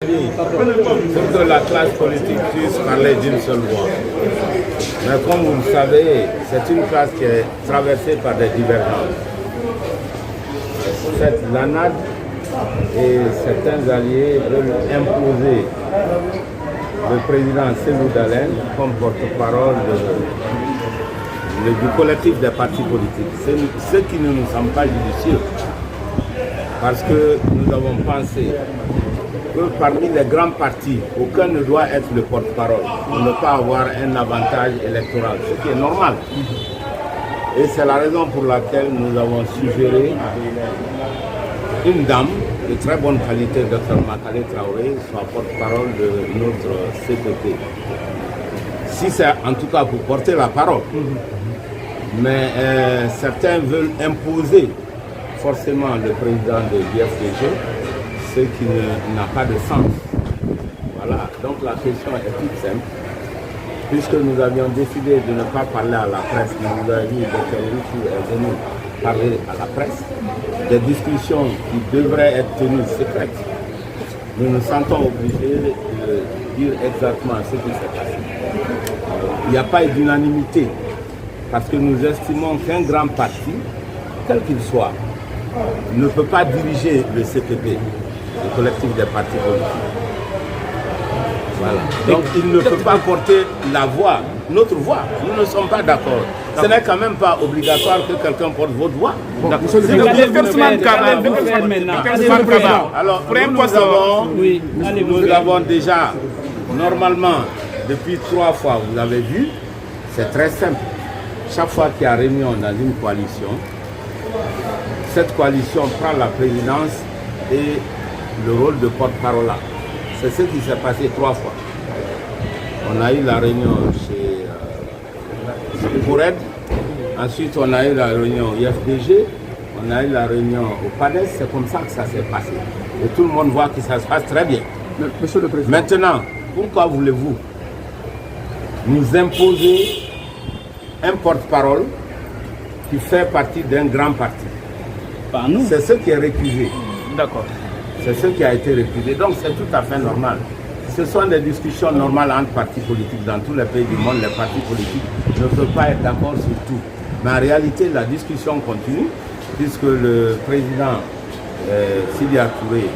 appuyé pour que la classe politique puisse parler d'une seule voix. Mais comme vous le savez, c'est une classe qui est traversée par des divergences. Cette l'ANAD et certains alliés veulent imposer le président Cellou Dalein comme porte-parole du collectif des partis politiques. Ce qui ne nous semble pas judicieux. Parce que nous avons pensé que parmi les grands partis, aucun ne doit être le porte-parole pour ne pas avoir un avantage électoral, ce qui est normal. Et c'est la raison pour laquelle nous avons suggéré une dame de très bonne qualité, Dr Makale Traoré, soit porte-parole de notre CPP. Si c'est en tout cas pour porter la parole. Mais certains veulent imposer forcément le président de l'IFDG, ce qui n'a pas de sens. Voilà, donc la question est toute simple. Puisque nous avions décidé de ne pas parler à la presse, mais nous avions dit que Rikou est venu parler à la presse, des discussions qui devraient être tenues secrètes. Nous nous sentons obligés de dire exactement ce qui s'est passé. Il n'y a pas d'unanimité, parce que nous estimons qu'un grand parti, quel qu'il soit, ne peut pas diriger le CPP, le collectif des partis politiques. Voilà. Donc il ne peut pas porter la voix, notre voix. Nous ne sommes pas d'accord. Ce n'est quand même pas obligatoire que quelqu'un porte votre voix. Alors nous avons déjà, normalement, depuis 3 fois, vous avez vu, c'est très simple. Chaque fois qu'il y a réunion dans une coalition, cette coalition prend la présidence et le rôle de porte-parole. C'est ce qui s'est passé 3 fois. On a eu la réunion chez Koured, ensuite on a eu la réunion au IFDG, on a eu la réunion au PADES, c'est comme ça que ça s'est passé. Et tout le monde voit que ça se passe très bien. Monsieur le Président. Maintenant, pourquoi voulez-vous nous imposer un porte-parole qui fait partie d'un grand parti? C'est ce qui est récusé. D'accord. C'est ce qui a été récusé. Donc c'est tout à fait normal. Ce sont des discussions normales entre partis politiques. Dans tous les pays du monde, les partis politiques ne peuvent pas être d'accord sur tout. Mais en réalité, la discussion continue, puisque le président Sidi Touré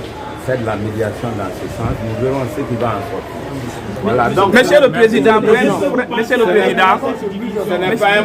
fait de la médiation dans ce sens. Nous verrons ce qui va en sortir. Voilà. Donc, Monsieur le Président, ce n'est pas un